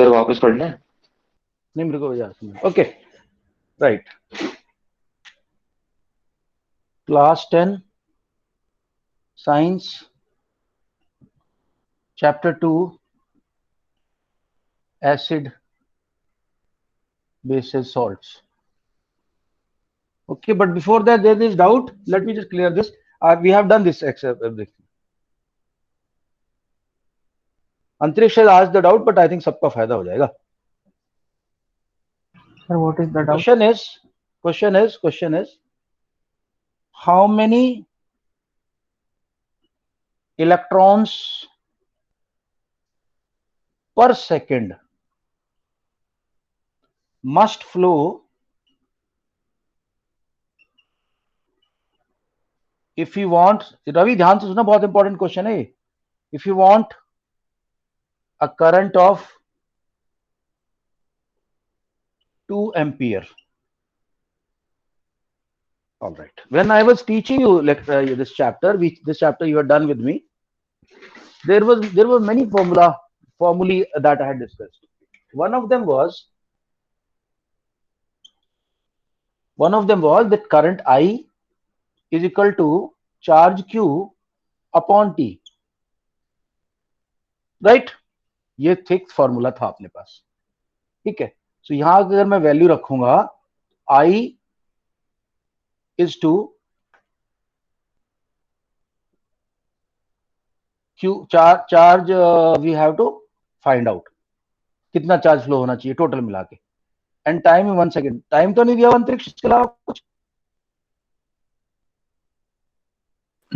Sir वापस पढ़ना है? नहीं मेरे को याद। Okay right, class 10 science chapter 2 acid bases salts. Okay, but before that there is doubt. Let me just clear this. We have done this except everything. Antriksh has asked the doubt, but I think सबका फायदा हो जाएगा. Sir, what is the doubt? Question is how many electrons per second must flow if you want, Ravi ध्यान से सुनना, बहुत important question है. If you want a current of 2 ampere. All right. When I was teaching you this chapter you had done with me, there were many formulae that I had discussed. One of them was that current I is equal to charge Q upon T. Right? ये thick formula था अपने पास. ठीक है. सो यहां अगर मैं value रखूंगा I is to Q charge we have to find out कितना चार्ज फ्लो होना चाहिए टोटल मिला के, and time in 1 second. Time तो नहीं दिया अंतरिक्ष, इसके अलावा कुछ?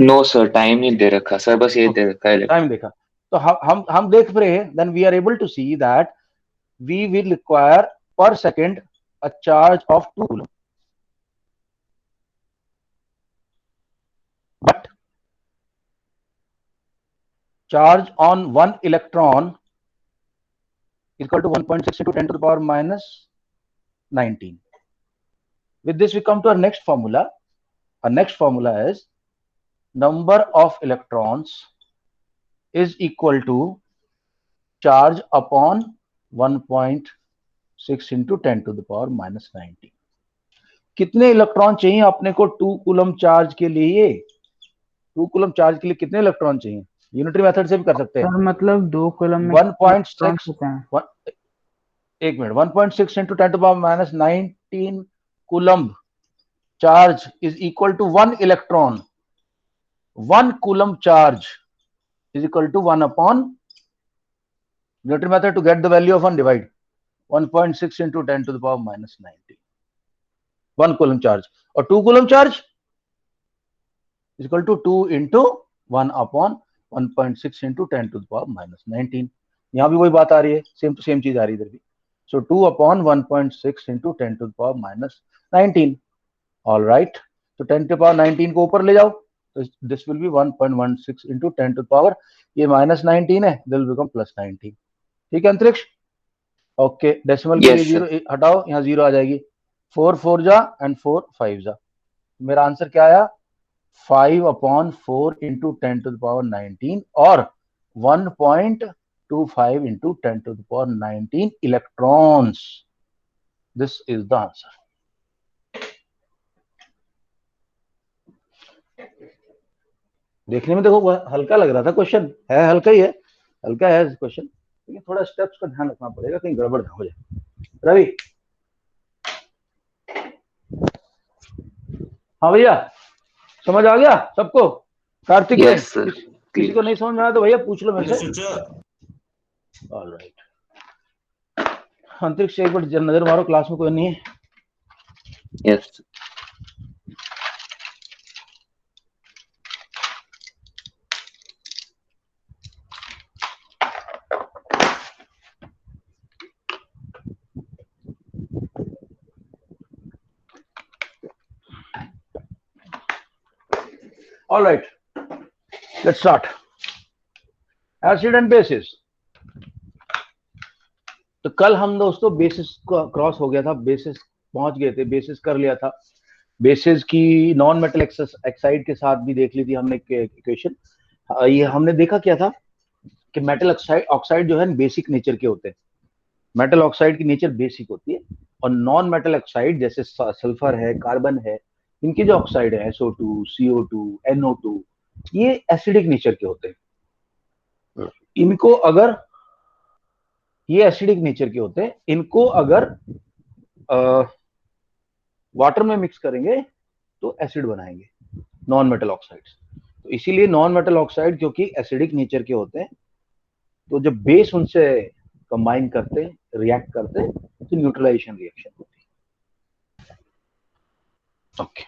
नो सर, टाइम नहीं दे रखा सर, बस ये दे रखा है टाइम देखा. तो हम देख रहे हैं, then we are able to see that we will require per second a charge of 2 coulomb. But charge on 1 electron is equal to 1.6 into 10 to the power minus 19. With this we come to our next formula. Our next formula is number of electrons is equal to charge upon 1.6 into 10 to the power minus 19. कितने electron चाहिए अपने को 2 coulomb charge के लिए? 2 coulomb charge के लिए कितने electron चाहिए? यूनिटरी मेथड से भी कर सकते हैं. मतलब 2 कूलम में 1.6 एक minute 1.6 into 10 to the power minus 19 coulomb charge is equal to 1 electron. 1 coulomb charge is equal to 1 upon Newton method to get the value of 1, divide 1.6 into 10 to the power minus 19. 1 coulomb charge or 2 coulomb charge is equal to 2 into 1 upon 1.6 into 10 to the power minus 19. यहां भी वही बात आ रही है, same to same चीज आ रही है इधर भी. So 2 upon 1.6 into 10 to the power minus 19. All right. So 10 to the power 19 को ऊपर ले जाओ. So this will be 1.16 into 10 to the power. ये minus 19 है, this will become plus 19. ठीक है अंतरिक्ष? ओके. डेसिमल के लिए 0 हटाओ, यहाँ 0 आ जाएगी. 4 4 जा एंड 4 5 जा. मेरा आंसर क्या आया? 5 upon 4 into 10 to the power 19 और 1.25 into 10 to the power 19 electrons. This is the answer. देखने में देखो हल्का लग रहा था क्वेश्चन, है हल्का ही है, हल्का है क्वेश्चन, लेकिन थोड़ा स्टेप्स का ध्यान रखना पड़ेगा कहीं गड़बड़ ना हो जाए. रवि? हाँ भैया, समझ आ गया सबको? कार्तिक yes, किसी को नहीं समझ में आया तो भैया पूछ लो मेरे से. ऑलराइट. अंतरिक्ष एक बार नजर मारो, क्लास में कोई नहीं है? yes. All right, let's start. Acid and bases. तो कल हम दोस्तों बेसिस को क्रॉस हो गया था, बेसिस पहुंच गए थे, बेसिस कर लिया था. बेसिस की नॉन मेटल एक्साइड के साथ भी देख ली थी हमने इक्वेशन. ये हमने देखा क्या था कि मेटल ऑक्साइड जो है बेसिक नेचर के होते हैं. मेटल ऑक्साइड की नेचर बेसिक होती है, और नॉन मेटल ऑक्साइड जैसे सल्फर है, कार्बन है, इनके जो ऑक्साइड है SO2, CO2, NO2, ये एसिडिक नेचर के होते हैं। इनको अगर ये एसिडिक नेचर के होते हैं, इनको अगर वाटर में मिक्स करेंगे तो एसिड बनाएंगे, नॉन मेटल ऑक्साइड्स। तो इसीलिए नॉन मेटल ऑक्साइड क्योंकि एसिडिक नेचर के होते हैं, तो जब बेस उनसे कंबाइन करते, रिएक्ट करते, तो न्यूट्रलाइजेशन रिएक्शन होती है। ओके,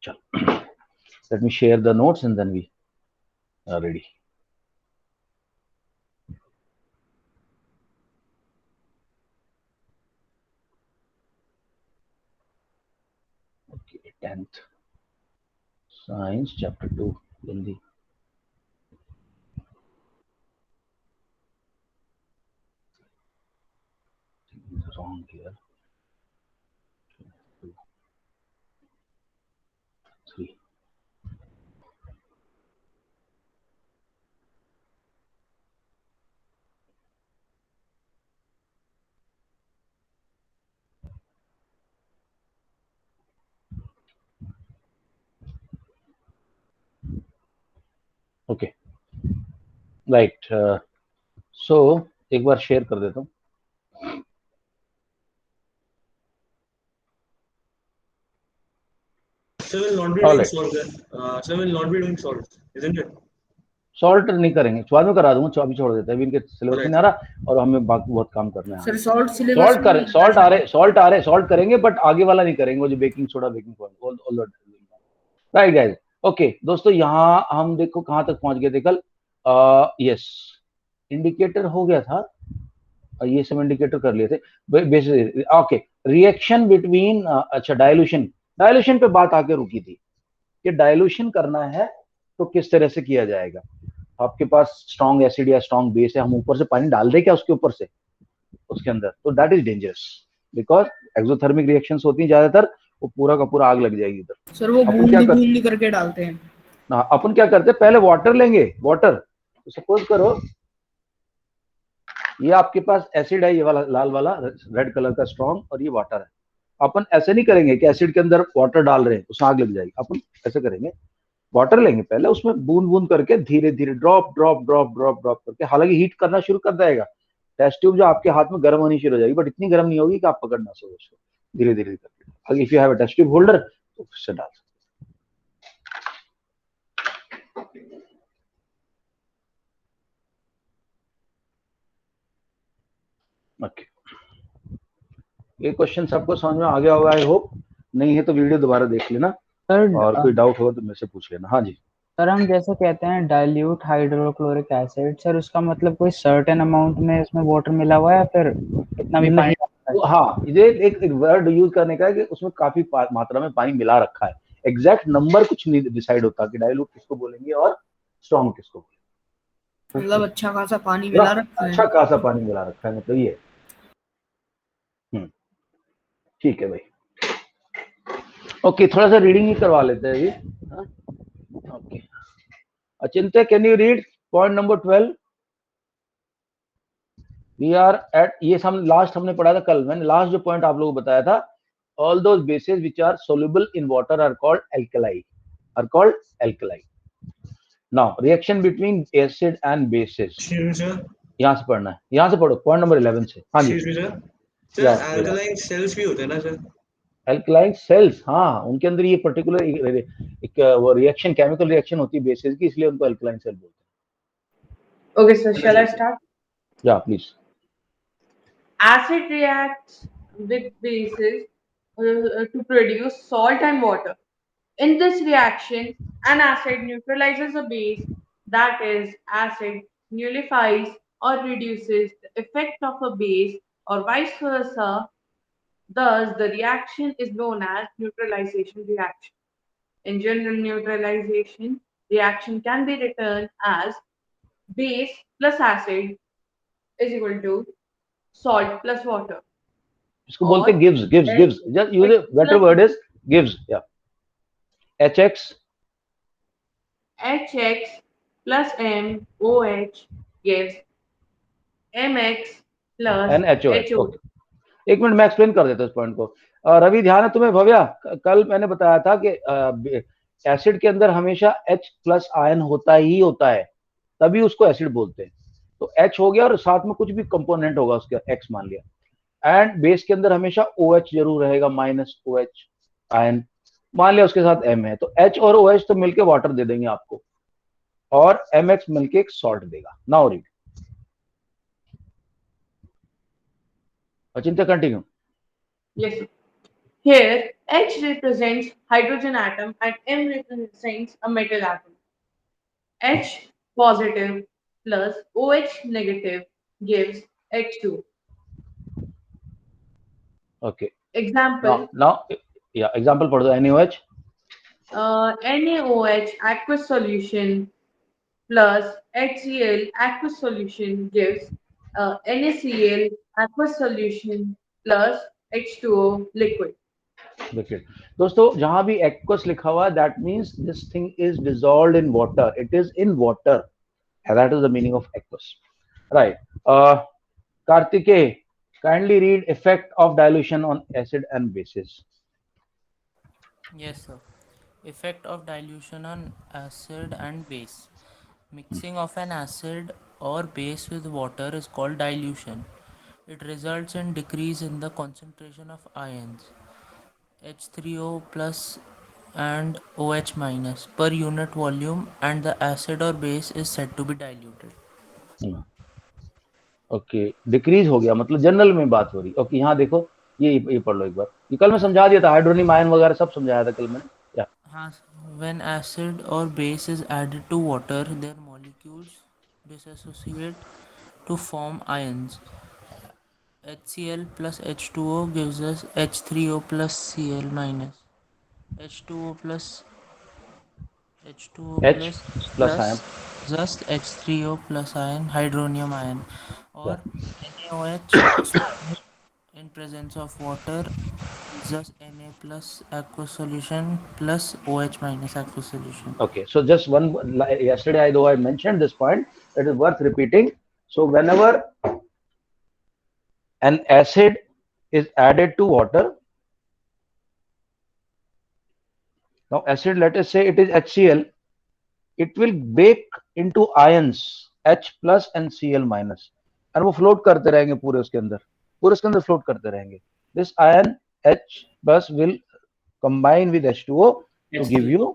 चलो, let me share the notes and then we are ready. Okay, 10th science chapter 2 जल्दी। wrong here, 2, 3. Okay, right. So एक बार शेयर कर देता हूँ। Sir will not be All doing right. salt. Sir will not be doing salt, isn't it? Salt नहीं करेंगे, बाद में करा दूंगा, अभी छोड़ देते हैं, अभी इनके सिलेबस में Alright. नहीं आ रहा, और हमें बाकी बहुत काम करना है। सर सॉल्ट सिलेबस सॉल्ट करें, सॉल्ट करेंगे, बट आगे वाला नहीं करेंगे, वो जो baking soda, baking point. Right guys, okay दोस्तों, यहाँ हम देखो कहाँ तक पहुंच गए थे कल। यस, इंडिकेटर हो गया था, ये सब इंडिकेटर कर लिए थे बेसिस। ओके, रिएक्शन बिटवीन, अच्छा डाइल्यूशन पे बात आके रुकी थी कि डाइल्यूशन करना है तो किस तरह से किया जाएगा। आपके पास स्ट्रॉन्ग एसिड या स्ट्रॉन्ग बेस है, हम ऊपर से पानी डाल दें क्या उसके ऊपर से, उसके अंदर, तो that is dangerous, because exothermic reactions होती हैं ज्यादातर, वो पूरा का पूरा आग लग जाएगी उधर। सर वो बूंदी करके डालते हैं। अपन क्या करते हैं, पहले वाटर लेंगे, वाटर, तो सपोज करो ये आपके पास एसिड है, ये वाला लाल वाला रेड कलर का स्ट्रॉन्ग, और ये वाटर है। अपन ऐसे नहीं करेंगे कि एसिड के अंदर वाटर डाल रहे हैं उसमें आग लग जाएगी, अपन ऐसे करेंगे, वाटर लेंगे पहले, उसमें बूंद बूंद करके धीरे धीरे drop drop drop drop drop करके, हालांकि हीट करना शुरू कर देगा, टेस्ट ट्यूब जो आपके हाथ में गर्म होनी शुरू हो जाएगी, बट इतनी गर्म नहीं होगी कि आप पकड़ ना सको उसको, धीरे धीरे करके। If you have a test tube holder तो उससे डाल सकते। ओके, ये क्वेश्चन सबको समझ में आ गया होगा आई होप, नहीं है तो वीडियो दोबारा देख लेना, सर और कोई डाउट होगा तो मेरे से पूछ लेना। हाँ जी सर, हम जैसे कहते हैं डाइल्यूट हाइड्रोक्लोरिक एसिड, सर उसका मतलब कोई सर्टेन अमाउंट में इसमें वाटर मिला हुआ है या फिर कितना भी पानी डालना है? हाँ, ये एक वर्ड यूज करने का है कि उसमें काफी मात्रा में पानी मिला रखा है, एग्जैक्ट नंबर कुछ नहीं डिसाइड होता कि डाइल्यूट किसको बोलेंगे और स्ट्रॉन्ग किसको बोलेंगे। मतलब अच्छा खासा पानी मिला रखा है। अच्छा खासा पानी मिला रखा है, मतलब ये। ठीक है भाई, ओके, थोड़ा सा रीडिंग ही करवा लेते हैं ये। Okay, Achintya can you read point number 12? We are at, ये लास्ट हमने पढ़ा था कल, मैंने लास्ट जो पॉइंट आप लोगों को बताया था, all those bases which are soluble in water are called alkali, now reaction between acid and bases, Excuse me, sir. यहाँ से पढ़ना है, यहाँ से पढ़ो पॉइंट नंबर 11 से। हाँ जी, Excuse me, sir. Sir, Yeah, alkaline cells भी होते हैं ना सर? एल्कलाइन सेल्स, हाँ, उनके अंदर ये पर्टिकुलर एक वो रिएक्शन, केमिकल रिएक्शन होती है बेसिस की, इसलिए उनको एल्कलाइन सेल बोलते हैं। Okay, so shall I start? या please. Acid reacts with bases to produce salt and water. In this reaction, an acid neutralizes a base, that is, acid nullifies or reduces the effect of a base or vice versa. Thus, the reaction is known as neutralization reaction. In general neutralization, reaction can be written as base plus acid is equal to salt plus water. इसको बोलते हैं gives, just use better word is gives, या HX plus MOH gives MX plus NaOH. HO. Okay, एक minute मैं explain कर देता हूँ इस पॉइंट को। रवि, ध्यान है तुम्हें? भव्या, कल मैंने बताया था कि एसिड के अंदर हमेशा H प्लस आयन होता ही होता है, तभी उसको एसिड बोलते हैं। तो H हो गया और साथ में कुछ भी कंपोनेंट होगा उसका, X मान लिया। एंड बेस के अंदर हमेशा OH जरूर रहेगा, माइनस OH आयन मान लिया, उसके साथ M है। तो H और OH तो मिलके वाटर दे देंगे आपको, और MX मिलके एक सॉल्ट देगा। Now read Achintya, continue. Yes, sir. Here, H represents hydrogen atom and M represents a metal atom. H positive plus OH negative gives H2. Okay, Example, now या एग्जांपल पढ़ दो। NaOH NaOH aqueous solution plus HCl aqueous solution gives NaCl aqueous solution plus H2O liquid. Liquid. दोस्तों, जहां भी aqueous लिखा हुआ है, that means this thing is dissolved in water, it is in water, that is the meaning of aqueous, right? Kartikeya, kindly read effect of dilution on acid and bases. Yes, sir. Effect of dilution on acid and base. Mixing of an acid or base with water is called dilution. It results in decrease in the concentration of ions H3O plus and OH minus per unit volume, and the acid or base is said to be diluted. Okay, decrease हो गया मतलब general में बात हो रही। Okay, यहाँ देखो, ये पढ़ लो एक बार, ये कल मैं समझा दिया था, हाइड्रोनियम आयन वगैरह सब समझाया था कल मैंने। या When acid or base is added to water, their molecules dissociate to form ions. HCl plus H2O gives us H3O plus Cl minus. H2O plus H2O H plus ion, plus just H3O plus ion, hydronium ion, या or NaOH in presence of water is just Na plus aqueous solution plus OH minus aqueous solution. okay, so just one, yesterday I mentioned this point, that is worth repeating. So whenever an acid is added to water, now acid, let us say it is HCl, it will break into ions H plus and Cl minus, और वो float करते रहेंगे पूरे उसके अंदर float करते रहेंगे। This ion H plus will combine with H2O to give you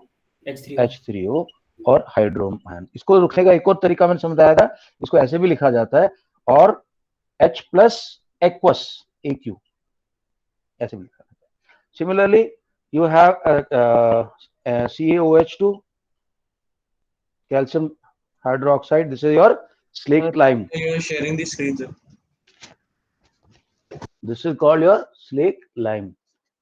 H3O और हाइड्रोम आयन। इसको लिखने का एक और तरीका मैंने समझाया था, इसको ऐसे भी लिखा जाता है, और H प्लस एक्वस AQ ऐसे भी लिखा जाता है। Similarly you have CaOH2, calcium hydroxide, this is your slaked lime, You are sharing the screen, sir. this is called your slaked lime।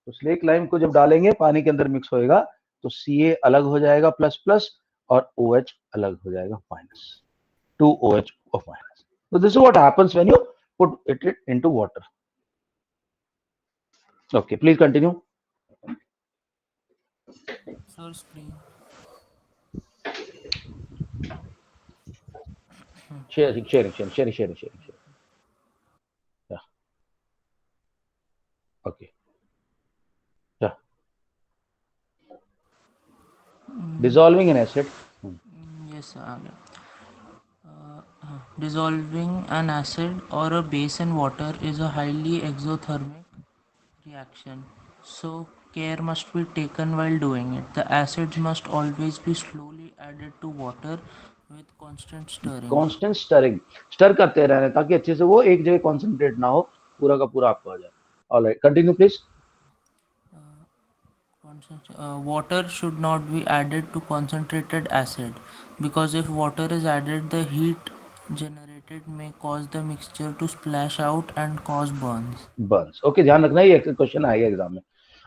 तो स्लेक लाइम को जब डालेंगे पानी के अंदर मिक्स होएगा तो Ca अलग हो जाएगा प्लस प्लस, और OH अलग हो जाएगा minus, 2OH of minus। So this is what happens when you put it into water. Okay, please continue. Sir, screen. Sharing. Yeah. Okay. Yeah. Dissolving an acid. Yes, dissolving an acid or a base in water is a highly exothermic reaction, so care must be taken while doing it. The acids must always be slowly added to water with constant stirring. Constant stirring, stir करते रहना ताकि अच्छे से वो एक जगह concentrate ना हो, पूरा का पूरा आपका हो जाए। All right, continue please. Water should not be added to concentrated acid, because if water is added, the heat generated may cause the mixture to splash out and cause burns. Burns. Okay, ध्यान रखना, ये question आएगा exam में।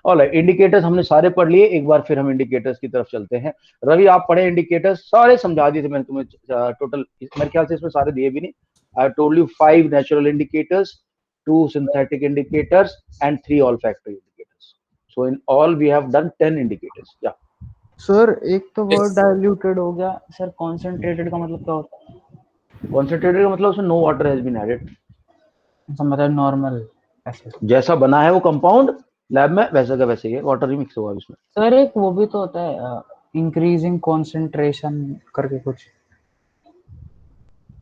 All right, indicators हमने सारे पढ़ लिए, एक बार फिर हम इंडिकेटर्स की तरफ चलते हैं। रवि, आप पढ़े इंडिकेटर्स? सारे समझा दिए थे मैंने तुम्हें, टोटल मेरे ख्याल से इसमें सारे दिए भी नहीं। I told you 5 natural indicators, 2 synthetic indicators and 3 olfactory indicators. So in all we have done 10 indicators. Yeah. Sir एक तो वर्ड डाइल्यूटेड हो गया सर, कॉन्सेंट्रेटेड का मतलब क्या होता है? Concentrated का मतलब उसमें no water has been added. मतलब नॉर्मल एसिड। जैसा बना है वो कंपाउंड लैब में वैसा का वैसे ही है, वाटर ही मिक्स हुआ है उसमें। सर एक वो भी तो होता है इंक्रीजिंग कंसंट्रेशन करके कुछ,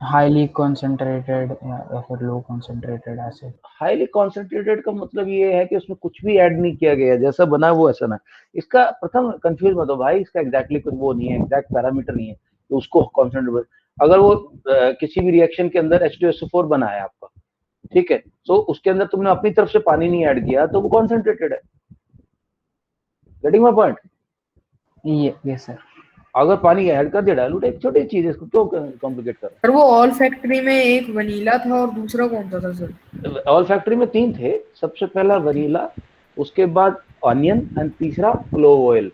हाईली कंसंट्रेटेड या फिर लो कंसंट्रेटेड एसिड। हाईली कॉन्सेंट्रेटेड का मतलब ये है कि उसमें कुछ भी ऐड नहीं किया गया, जैसा बना है वो ऐसा ना। इसका प्रथम कंफ्यूज मत हो भाई, इसका एग्जैक्टली कुछ वो नहीं है, एग्जैक्ट पैरामीटर नहीं है तो उसको कॉन्सेंट्रेट। अगर वो किसी भी रिएक्शन के अंदर H2SO4 बना है आपका, ठीक है, तो उसके अंदर तुमने अपनी तरफ से पानी नहीं ऐड किया तो वो कॉन्सेंट्रेटेड है। Getting my point? ये सर। अगर पानी ऐड कर दिया डायलूट, एक छोटी चीज है, इसको क्यों कॉम्प्लिकेट कर सर वो ऑल फैक्ट्री में एक वनीला था और दूसरा कौन सा था सर? रहे हो? ऑल फैक्ट्री में 3 थे, सबसे पहला वनीला, उसके बाद ऑनियन एंड तीसरा क्लोव ऑयल,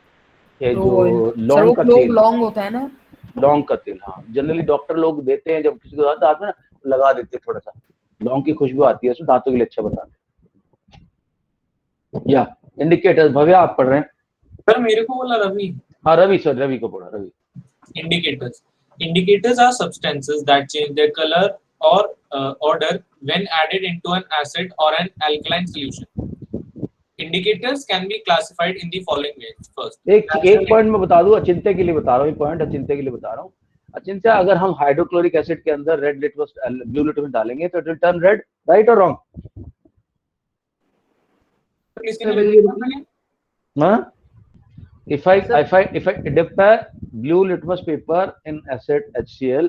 ये क्लोव जो ऑयल। सर लौंग वो का क्लोव तेल, लॉन्ग होता है ना? लौंग का तेल। हाँ, जनरली डॉक्टर लोग देते हैं जब किसी को दांत में ना, लगा देते हैं थोड़ा सा, लौंग की खुशबू आती है, उसमें दांतों के लिए अच्छा बताते हैं। या इंडिकेटर्स, भव्या आप पढ़ रहे हैं? सर मेरे को बोला रवि। हाँ रवि सर, रवि को पढ़ा, Ravi. Indicators. Indicators are substances that change their color or odor when added into an acid or an alkaline solution. Indicators can be classified in the following ways. First, एक पॉइंट मैं बता दूं, अचिंत्य के लिए बता रहा हूँ, पॉइंट अचिंत्य के लिए बता रहा हूँ। अचिंत्य, अगर हम हाइड्रोक्लोरिक एसिड के अंदर रेड लिटमस ब्लू लिटमस डालेंगे तो it will turn red, right और रॉन्ग? हाँ, if I dip a blue litmus paper in acid HCl,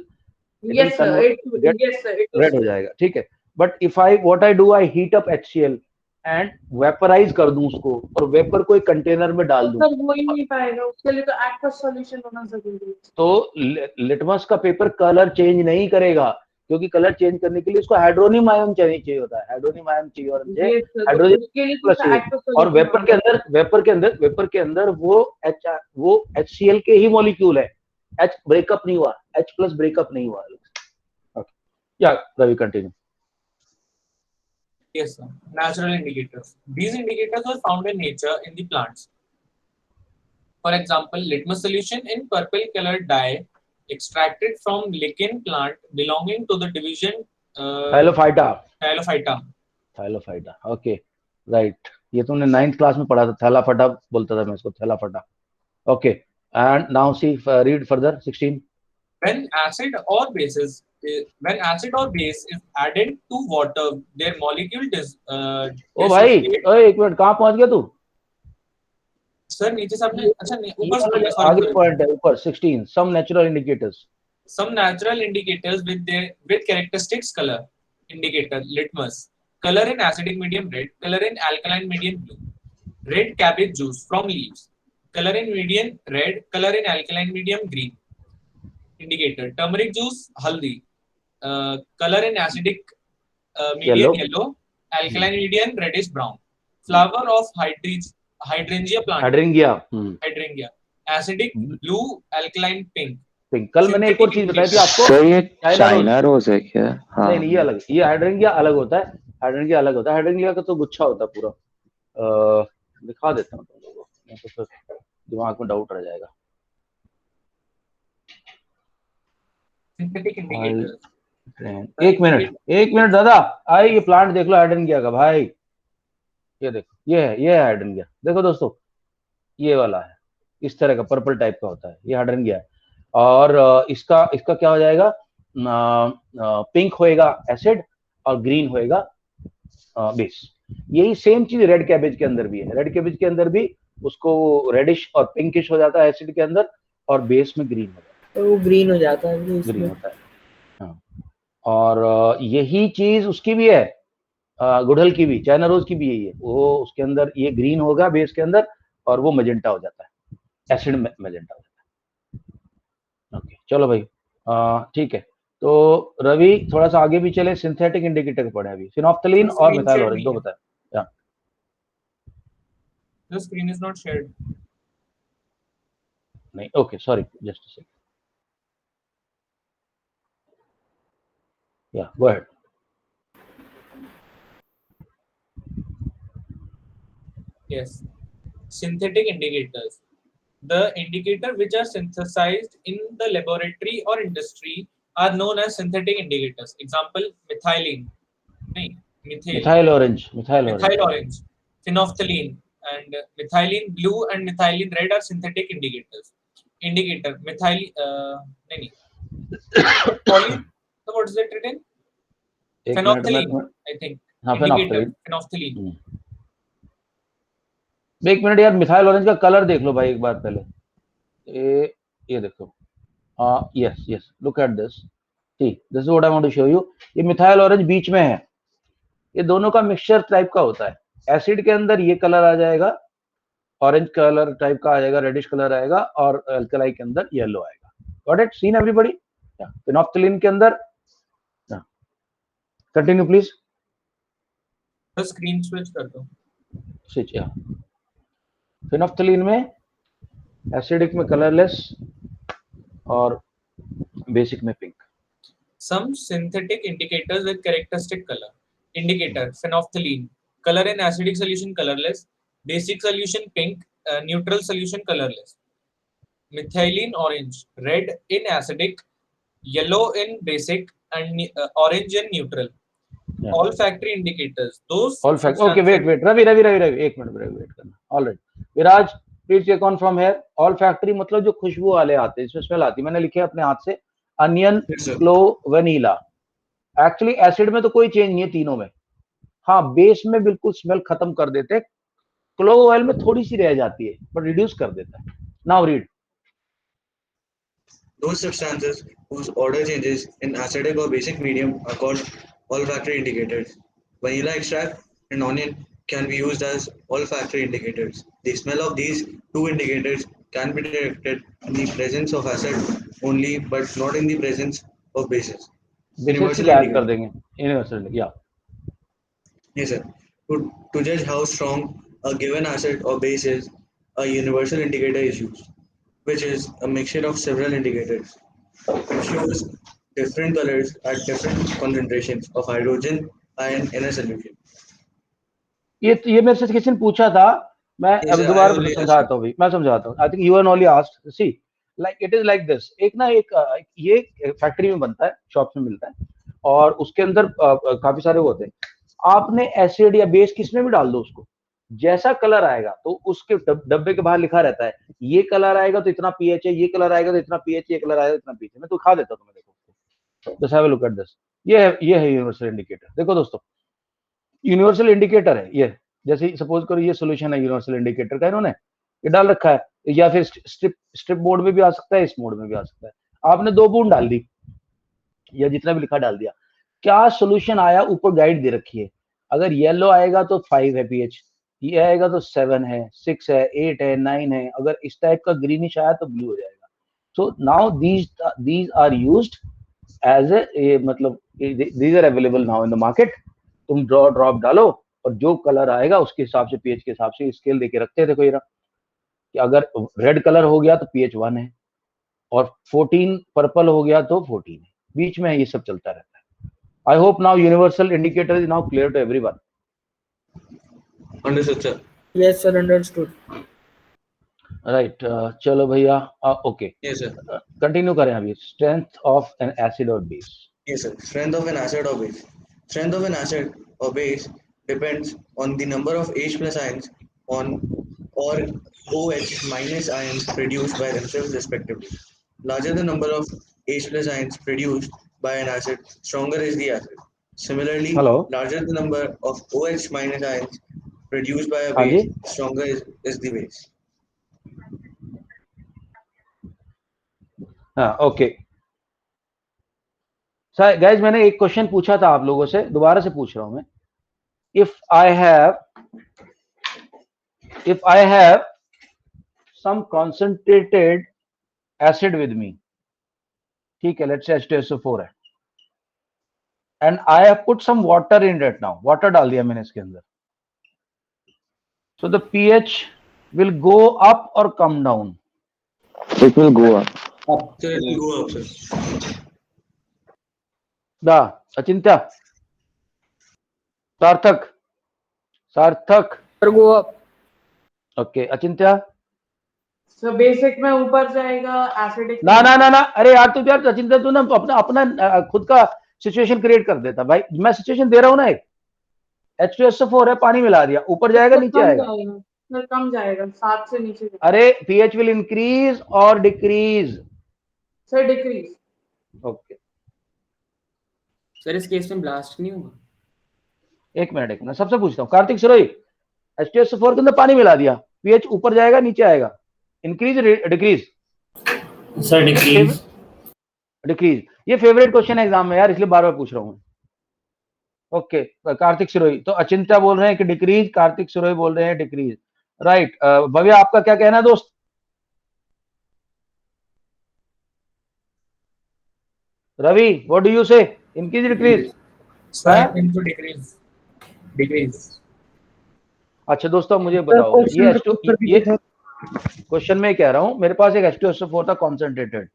Yes, sir. Yes, sir. It red हो जाएगा, ठीक है। But if I what I do, I heat up HCl and vaporise कर दूं उसको, और वेपर को एक कंटेनर में डाल दूं, सर हो ही नहीं पाएगा, उसके लिए तो एक्वस सॉल्यूशन होना जरूरी है। तो लिटमस का पेपर कलर चेंज नहीं करेगा, क्योंकि कलर चेंज करने के लिए उसको हाइड्रोनियम आयन चाहिए होता है, हाइड्रोनियम आयन चाहिए, और मुझे Yes, sir. तो हाइड्रोजन उसके लिए प्लस तो चाहिए। एक्वस और सॉल्यूशन वेपर के अंदर वो HCl के ही मॉलिक्यूल है, H ब्रेकअप नहीं हुआ, H प्लस ब्रेकअप नहीं हुआ। Okay, yeah Ravi continue. yes, sir. Natural indicators. These indicators are found in nature in the plants. For example, litmus solution in purple colored dye extracted from lichen plant belonging to the division Thylophyta। Thylophyta. Okay, right, ये तुमने 9th class में पढ़ा था, थैलाफटा बोलता था मैं इसको, थैलाफटा। Okay, and now see, read further 16। When acid or base is added to water, their molecule ओ भाई, dissociate. ओए एक मिनट, कहाँ पहुंच गया तू? सर नीचे से आपने अच्छा नहीं ऊपर ये से वाला आगे पॉइंट है, ऊपर 16, some natural indicators. Some natural indicators with characteristics color indicator litmus, color in acidic medium red, color in alkaline medium blue, red cabbage juice from leaves, color in medium red, color in alkaline medium green. Indicator turmeric juice haldi, color in acidic medium yellow, alkaline medium reddish brown, flower of hydrangea plant, hydrangea, acidic blue, alkaline pink. कल मैंने एक और चीज बताई थी आपको, sir ये China rose है क्या? हाँ, नहीं ये अलग, ये हाइड्रेंगिया अलग होता है, हाइड्रेंगिया अलग होता है, हाइड्रेंगिया का तो गुच्छा होता है पूरा। दिखा देता हूँ तुम लोगों को, तो फिर दिमाग में डाउट रह जाएगा। Synthetic indicators. एक मिनट दादा, आई ये प्लांट देख लो हाइड्रेंगिया का भाई, ये देखो, ये है हाइड्रेंगिया। देखो दोस्तों, ये वाला है, इस तरह का पर्पल टाइप का होता है, ये हाइड्रेंगिया है। और इसका क्या हो जाएगा, पिंक होएगा एसिड और ग्रीन होएगा बेस। यही सेम चीज रेड कैबेज के अंदर भी है, रेड कैबेज के अंदर भी उसको रेडिश और पिंकिश हो जाता है एसिड के अंदर, और बेस में ग्रीन हो जाता है, तो वो ग्रीन हो जाता है, ग्रीन होता है। हाँ, और यही चीज उसकी भी है, गुड़हल की भी, चाइना रोज की भी यही है, वो उसके अंदर ये ग्रीन होगा बेस के अंदर, और वो मजेंटा हो जाता है, एसिड मजेंटा हो जाता है। ओके चलो भाई, ठीक है। तो रवि थोड़ा सा आगे भी चले, सिंथेटिक इंडिकेटर पढ़े अभी, फिनोफ्थलीन और मिथाइल दो बताए। The screen is not shared. नहीं, okay sorry, just a second, yeah go ahead. Yes. Synthetic indicators. The indicators which are synthesized in the laboratory or industry are known as synthetic indicators. Example, methylene. नहीं, Methyl orange. methyl orange, phenolphthalein, and methylene blue and methylene red are synthetic indicators. Indicator methyl, नहीं, poly, so what is it written? एक minute Phenolphthalein, में, I think. हाँ Indicator, phenolphthalein. phenolphthalein. एक minute यार, methyl orange का colour देख लो भाई एक बार पहले। ये देखो, yes yes, look at this, see this is what I want to show you. ये मिथाइल ऑरेंज बीच में है, ये दोनों का मिक्सचर टाइप का होता है। एसिड के अंदर ये कलर आ जाएगा, ऑरेंज कलर टाइप का आ जाएगा, रेडिश कलर आएगा, और अल्कलाई के अंदर येलो आएगा। Got it? Seen everybody? Phenolphthalein के अंदर, कंटिन्यू प्लीज। तो स्क्रीन स्विच कर दो। स्विच, या फिनोफ्थलीन में एसिडिक में कलरलेस और बेसिक में pink. Some synthetic indicators with characteristic color. Indicator phenolphthalein, color in acidic solution colorless, basic solution pink, neutral solution colorless. Methylene orange, red in acidic, yellow in basic, and orange in neutral. Yeah. Olfactory indicators, those Olfactory. Okay, wait. Ravi, एक minute wait करना। All right. Viraj, please take on from here. Olfactory मतलब जो खुशबू वाले आते हैं, इसमें smell आती है। मैंने लिखे अपने हाथ से, अनियन, क्लो, वनीला। एक्चुअली एसिड में तो कोई चेंज नहीं है तीनों में। हाँ, बेस में बिल्कुल स्मेल खत्म कर देते हैं, क्लो ऑयल में थोड़ी सी रह जाती है, बट रिड्यूस कर देता है। Now read. Those substances whose order changes in acidic or basic medium are called olfactory indicators. Vanilla extract and onion can be used as olfactory indicators. The smell of these two indicators can be detected in the presence of acid only, but not in the presence of bases. Basic क्या add कर देंगे? Universal, या Yes, sir. To judge how strong a given acid or base is, a universal indicator is used, which is a mixture of several indicators. It shows different colors at different concentrations of hydrogen ion in a solution. ये मेरे से किसी ने पूछा था, मैं Yes, अब sir, दोबारा I only समझाता हूँ। मैं समझाता हूँ। I think you and only asked, see like it is like this. एक ना एक ये फैक्ट्री में बनता है, शॉप में मिलता है, और उसके अंदर काफी सारे होते हैं। आपने एसिड या बेस किसमें भी डाल दो, उसको जैसा कलर आएगा तो उसके डब्बे के बाहर लिखा रहता है, ये कलर आएगा तो इतना पीएच है, ये कलर आएगा तो इतना पीएच, ये कलर आएगा तो इतना पीएच है। मैं तो खा देता हूँ तुम्हें, देखो, just have a look at this. ये है यूनिवर्सल इंडिकेटर। देखो दोस्तों, यूनिवर्सल इंडिकेटर है ये। जैसे सपोज करो ये सोल्यूशन है यूनिवर्सल इंडिकेटर का, इन्होंने ये डाल रखा है, या फिर स्ट्रिप मोड में भी आ सकता है, इस मोड में भी आ सकता है। आपने 2 बूंद डाल दी या जितना भी लिखा डाल दिया, क्या सोल्यूशन आया ऊपर गाइड दे रखी है। अगर येलो आएगा तो 5 है पीएच, ये आएगा तो 7 है, 6 है, 8 है, 9 है। अगर इस टाइप का ग्रीनिश आया तो ब्लू हो जाएगा। So now these are used as a, मतलब these are available now in the market. तुम ड्रॉप डालो और जो कलर आएगा उसके हिसाब से, पीएच के हिसाब से स्केल देके रखते हैं। देखो ये कि अगर रेड कलर हो गया तो पीएच 1 है, और 14 पर्पल हो गया तो 14 है। बीच में ये सब चलता रहता है। I hope now universal indicator is now clear to everyone. Understood, sir. Yes, sir, understood. Right, चलो भैया, ओके, Yes, sir. कंटिन्यू करें अभी। स्ट्रेंथ ऑफ एन एसिड और base. Yes, sir. Strength of an acid or base. Strength of an acid or base depends on the number of H plus ions on or OH minus ions produced by themselves respectively. Larger the number of H plus ions produced by an acid, stronger is the acid. Similarly, Hello? larger the number of OH minus ions produced by a हाँ जी? base, stronger is the base. हाँ, okay sir. Guys, मैंने एक question पूछा था आप लोगों से, दोबारा से पूछ रहा हूं मैं। If I have some concentrated acid with me, ठीक है, लेट्स से H2SO4 है, and I have put some water in it. Now water डाल दिया मैंने इसके अंदर, so the pH will go up और come down. It will go up. So it will go up, sir. दा अचिंत्य, सार्थक, Sir, go up. Okay, Achintya. So basic में ऊपर जाएगा, acidic ना, अरे यार तू यार अचिंत्य, तू ना अपना खुद का सिचुएशन क्रिएट कर देता भाई। मैं सिचुएशन दे रहा हूं ना एक, H2SO4 है, पानी मिला दिया, ऊपर जाएगा सर नीचे कम आएगा? जाएगा, सर कम जाएगा, 7 से नीचे जाएगा। अरे pH will increase or decrease? Sir decrease. Okay, sir इस केस में ब्लास्ट नहीं होगा? एक मिनट सबसे पूछता हूँ, कार्तिक सिरोही, H2SO4 के अंदर पानी मिला दिया, pH ऊपर जाएगा नीचे आएगा? Increase decrease? Sir decrease. Decrease. ये फेवरेट क्वेश्चन है एग्जाम में यार, इसलिए बार बार पूछ रहा हूँ। ओके, कार्तिक सिरोही, तो अचिंत्या बोल रहे हैं कि डिक्रीज, कार्तिक सिरोही बोल रहे हैं डिक्रीज, राइट। भव्या आपका क्या कहना है दोस्त? रवि, व्हाट डू यू से, इंक्रीज डिक्रीज? डिक्रीज। डिक्रीज। अच्छा दोस्तों मुझे बताओ, ये क्वेश्चन में कह रहा हूं, मेरे पास एक H2SO4 था कॉन्सेंट्रेटेड,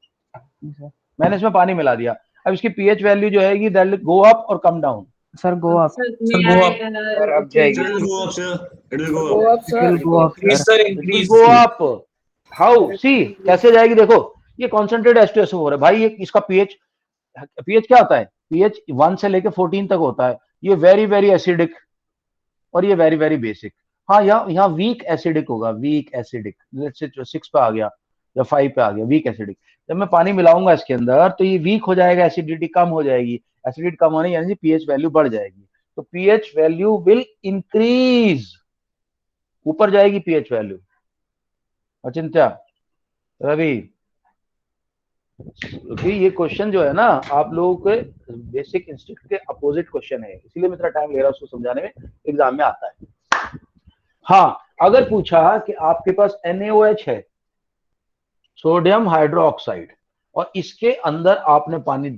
मैंने इसमें पानी मिला दिया, अब इसकी pH वैल्यू जो है दैट विल गो अप और come down? Sir go up. Sir अब जाएगी, It will go up, sir. It will go Go up. up, sir. Go up, Increase, sir. sir, it will increase. Go up. How? See कैसे जाएगी, देखो ये concentrated H2SO4 है भाई, ये इसका pH क्या होता है? pH 1 से लेके 14 तक होता है। ये वेरी वेरी एसिडिक और ये वेरी वेरी बेसिक। हाँ, यहाँ वीक एसिडिक होगा, वीक एसिडिक, लेट्स से 6 पे आ गया या 5 पे आ गया, वीक एसिडिक। जब मैं पानी मिलाऊंगा इसके अंदर तो ये वीक हो जाएगा, एसिडिटी कम हो जाएगी, एसिडिटी कम होने यानी pH वैल्यू बढ़ जाएगी, तो pH वैल्यू विल इंक्रीज, ऊपर जाएगी pH वैल्यू। अचिंत्या, रवि, क्योंकि ये क्वेश्चन जो है ना आप लोगों के बेसिक इंस्टिंक्ट के अपोजिट क्वेश्चन है, इसीलिए मैं थोड़ा टाइम ले रहा हूँ उसको समझाने में, एग्जाम में आता है। हाँ, अगर पूछा कि आपके पास NaOH है, सोडियम हाइड्रोक्साइड, और इसके अंदर आपने पानी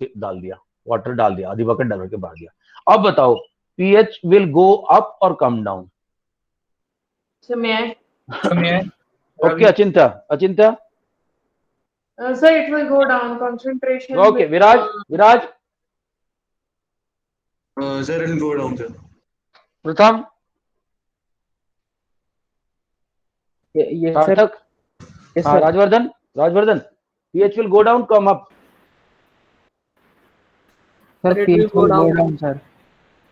डाल दिया, वाटर डाल दिया, आधी बकेट डाल के भर दिया, अब बताओ pH विल गो अप और कम डाउन? समय। Okay Achintya, sir it will go down, concentration. Okay Viraj, Sir, it will go down, sir. प्रथम, ये सर, सार्थक, हाँ Rajvardhan, pH will go down come up? Sir pH will go down, sir.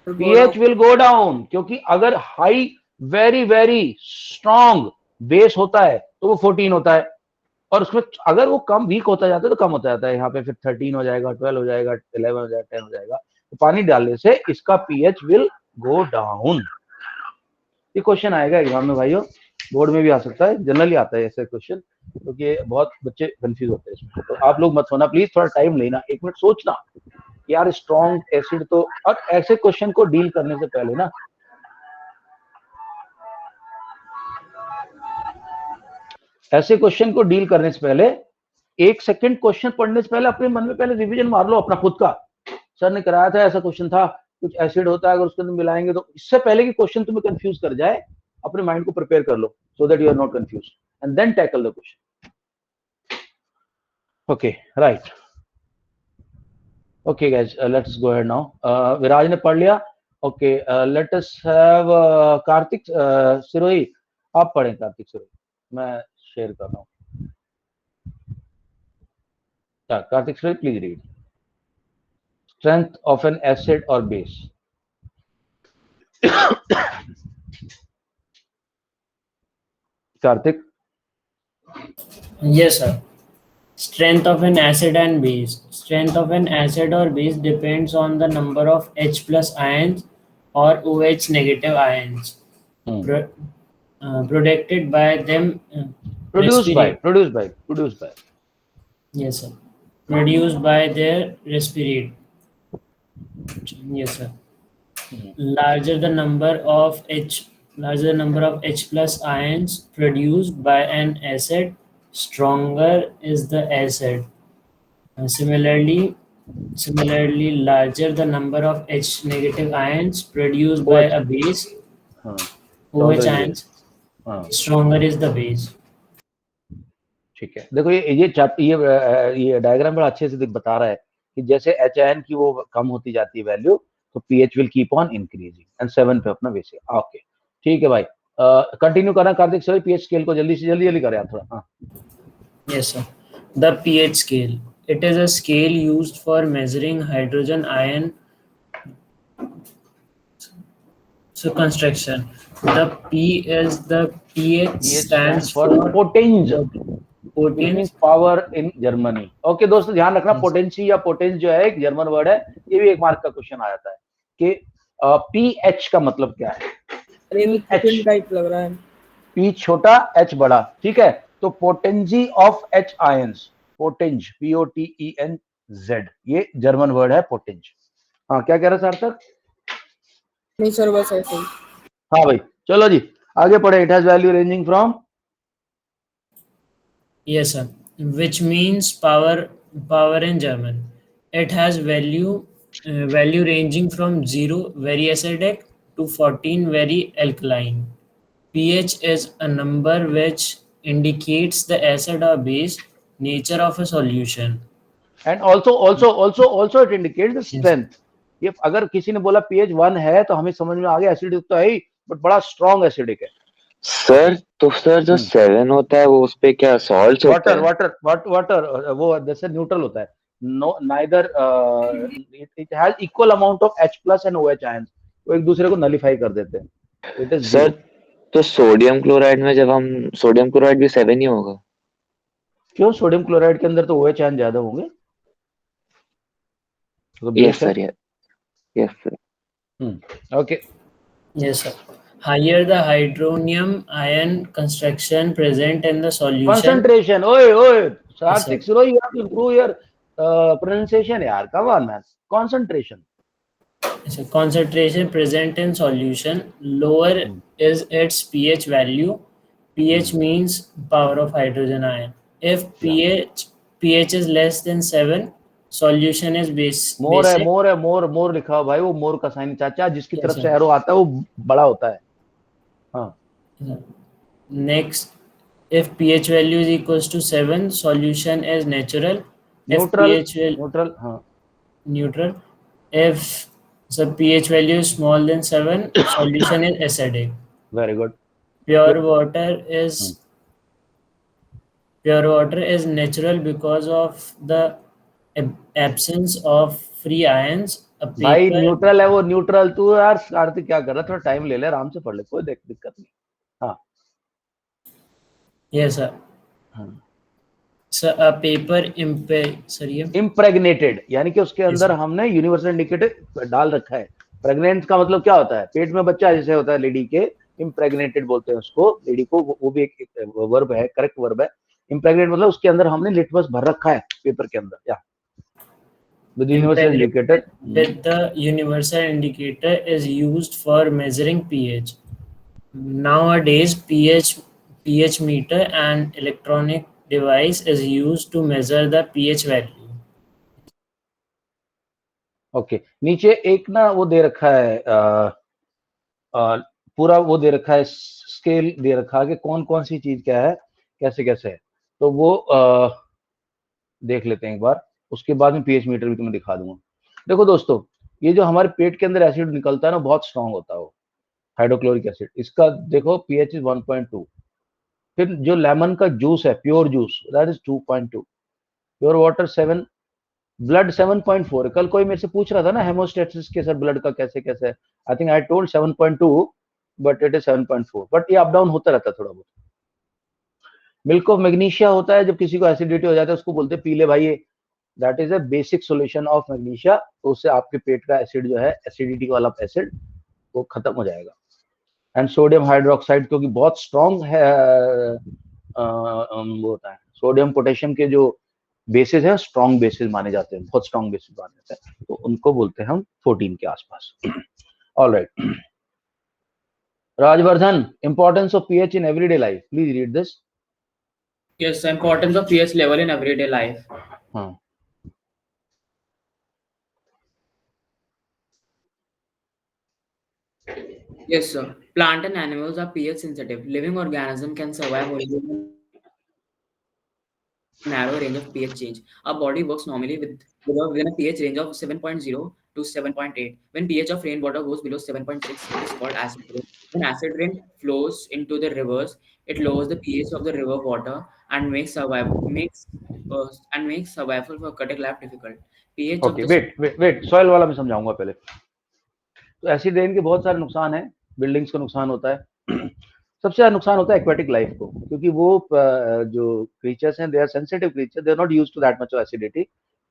pH will go down, क्योंकि अगर high very very strong base होता है तो वो 14 होता है, और उसमें अगर वो कम वीक होता जाता है तो कम होता जाता है, यहाँ पे फिर 13 हो जाएगा, 12 हो जाएगा, 11 हो जाएगा, 10 हो जाएगा, तो पानी डालने से इसका pH विल गो डाउन। ये क्वेश्चन आएगा एग्जाम में भाइयों, बोर्ड में भी आ सकता है, जनरली आता है ऐसे क्वेश्चन, क्योंकि बहुत बच्चे कंफ्यूज होते हैं इसमें, तो आप लोग मत होना प्लीज, थोड़ा टाइम लेना, 1 मिनट सोचना यार, स्ट्रॉन्ग एसिड तो, और ऐसे क्वेश्चन को डील करने से पहले ना, ऐसे क्वेश्चन को डील करने से पहले 1 सेकंड क्वेश्चन पढ़ने से पहले अपने मन में पहले रिवीजन मार लो अपना खुद का, सर ने कराया था, ऐसा क्वेश्चन था, कुछ एसिड होता है अगर उसके अंदर मिलाएंगे तो, इससे पहले कि क्वेश्चन तुम्हें कंफ्यूज कर जाए, अपने माइंड को प्रिपेयर कर लो, so that you are not confuse, and then tackle the question. Okay, right, okay guys, let's go ahead now. Viraj ने पढ़ लिया, okay, let us have Kartik Sirohi, आप पढ़ें कार्तिक सिरोही, मैं शेयर कर रहा हूँ। Kartik Sirohi please read, strength of an acid और base. Kartik? Yes, sir. Strength of an acid and base. Strength of an acid or base depends on the number of H plus ions or OH negative ions protected by them. Produced by. Yes, sir. Produced by their respirate. Yes, sir. Larger the number of H plus ions produced by an acid, stronger is the acid. Similarly, larger the number of H negative ions produced by a base, OH ions, stronger is the base. ठीक है, देखो ये diagram बड़ा अच्छे से बता रहा है कि जैसे HN की वो कम होती जाती है वैल्यू, तो pH will keep on increasing, and 7 पे अपना बेस है। ओके, ठीक है भाई, कंटिन्यू करना कार्तिक सर, pH स्केल को जल्दी करें आप थोड़ा। हाँ, Yes, sir. The pH scale. It is a scale used for measuring hydrogen ion So construction. The P is the pH pH stands for for potenge, which potence. means power in Germany. Okay दोस्तों, ध्यान रखना, Yes. Potency या potence जो है एक German word है, ये भी एक मार्क का क्वेश्चन आ जाता है कि पीएच का मतलब क्या है। अरे ये तो chicken टाइप लग रहा है। पी छोटा एच बड़ा, ठीक है। तो पोटेंसी ऑफ एच आयंस, पोटेंज, POTENZ, ये जर्मन वर्ड है पोटेंज। हाँ, क्या कह रहे सार्थक? नहीं सर, बस ऐसे ही। हाँ भाई, चलो जी आगे पढ़े। It has value ranging from, Yes, sir. Which means power in German. It has value ranging from 0 very acidic to 14 very alkaline. pH is a number which indicates the acid or base nature of a solution. And also it indicate the strength. ये अगर किसी ने बोला pH 1 है तो हमें समझ में आ गया एसिडिक तो है ही, बट बड़ा स्ट्रॉन्ग एसिडिक है। सर तो सर जो 7 होता है वो उस पे क्या सॉल्ट होता है? वाटर वो जैसे न्यूट्रल होता है। No neither it has equal amount of H plus and OH ions, वो एक दूसरे को नलिफाई कर देते हैं। इट इज सर तो सोडियम क्लोराइड में जब हम सोडियम क्लोराइड भी 7 ही होगा? क्यों? सोडियम क्लोराइड के अंदर तो OH आयन ज्यादा होंगे। तो yes sir, yes sir. Okay, Yes, sir. Higher the hydronium ion concentration present in the solution. concentration, ओए Yes, sir. Sarthik Suro, you have to improve your pronunciation यार, come on man, concentration। So concentration present in solution, lower is its pH value. pH means power of hydrogen ion. If pH is less than 7, solution is मोर है, basic. मोर लिखा हो भाई, वो मोर का sign चाचा, जिसकी Yes, तरफ sir. से एरो आता है वो बड़ा होता है। हाँ, Next, if pH value is equals to 7, solution is natural. Neutral, If pH neutral, हाँ, neutral. If the pH value is small than 7, solution is acidic. Very good. Pure water is natural because of the absence of free ions. A भाई paper, neutral है वो, neutral. तू यार कार्तिक क्या कर रहा है? थोड़ा टाइम ले ले, आराम से पढ़ ले, कोई दिक्कत नहीं। हाँ, yes sir. So a paper impregnated, यानी कि उसके अंदर हमने यूनिवर्सल इंडिकेटर डाल रखा है। प्रेग्नेंट का मतलब क्या होता है? पेट में बच्चा जैसे होता है लेडी के, इम्प्रेग्नेटेड बोलते हैं उसको, लेडी को। वो भी एक वर्ब है, करेक्ट वर्ब है। इम्प्रेग्नेट मतलब उसके अंदर हमने लिटमस भर रखा है पेपर के अंदर। या with universal indicator, with the universal indicator is used for measuring pH. Nowadays, pH meter and electronic device is used to measure the pH value. Okay, नीचे एक ना वो दे रखा है, पूरा वो दे रखा है, स्केल दे रखा है कि कौन कौन सी चीज क्या है, कैसे कैसे है। तो वो देख लेते हैं एक बार, उसके बाद में पीएच मीटर भी तुम्हें दिखा दूंगा। देखो दोस्तों, ये जो हमारे पेट के अंदर एसिड निकलता है ना, बहुत स्ट्रांग होता है वो, हाइड्रोक्लोरिक एसिड। इसका देखो पीएच इज 1.2। फिर जो लेमन का जूस है, pure juice, that is 2.2। Pure water 7, blood 7.4। कल कोई मेरे से पूछ रहा था ना हेमोस्टेसिस के सर ब्लड का कैसे कैसे है। I think I told 7.2 but it is 7.4, but ये अप डाउन होता रहता है थोड़ा बहुत। मिल्क ऑफ मैग्नीशिया होता है, जब किसी को एसिडिटी हो जाता है उसको बोलते हैं पी ले भाई, ये that is a basic solution of magnesia. तो उससे आपके पेट का एसिड जो है, एसिडिटी वाला एसिड, वो खत्म हो जाएगा। एंड सोडियम हाइड्रोक्साइड, क्योंकि बहुत स्ट्रॉन्ग है वो होता है, सोडियम पोटेशियम के जो बेसिस है स्ट्रॉन्ग बेसिस माने जाते हैं, बहुत स्ट्रॉन्ग बेसिस माने जाते हैं, तो उनको बोलते हैं हम 14 के आसपास। Alright, Rajvardhan, importance of pH in everyday life, please read this. Yes, the importance of pH level in everyday life. हाँ, Yes, sir. Plant and animals are pH sensitive. Living organism can survive only in a narrow range of pH change. Our body works normally within a pH range of 7.0 to 7.8. When pH of rainwater goes below 7.6, it is called acid rain. When acid rain flows into the rivers, it lowers the pH of the river water and makes survival for aquatic life difficult. pH okay, wait, soil वाला मैं समझाऊंगा पहले। तो acid rain के बहुत सारे नुकसान हैं, बिल्डिंग्स को नुकसान होता है। सबसे ज्यादा नुकसान होता है एक्वेटिक लाइफ को, क्योंकि वो जो क्रीचर्स हैं, they are sensitive creature, they are not used to that much of acidity,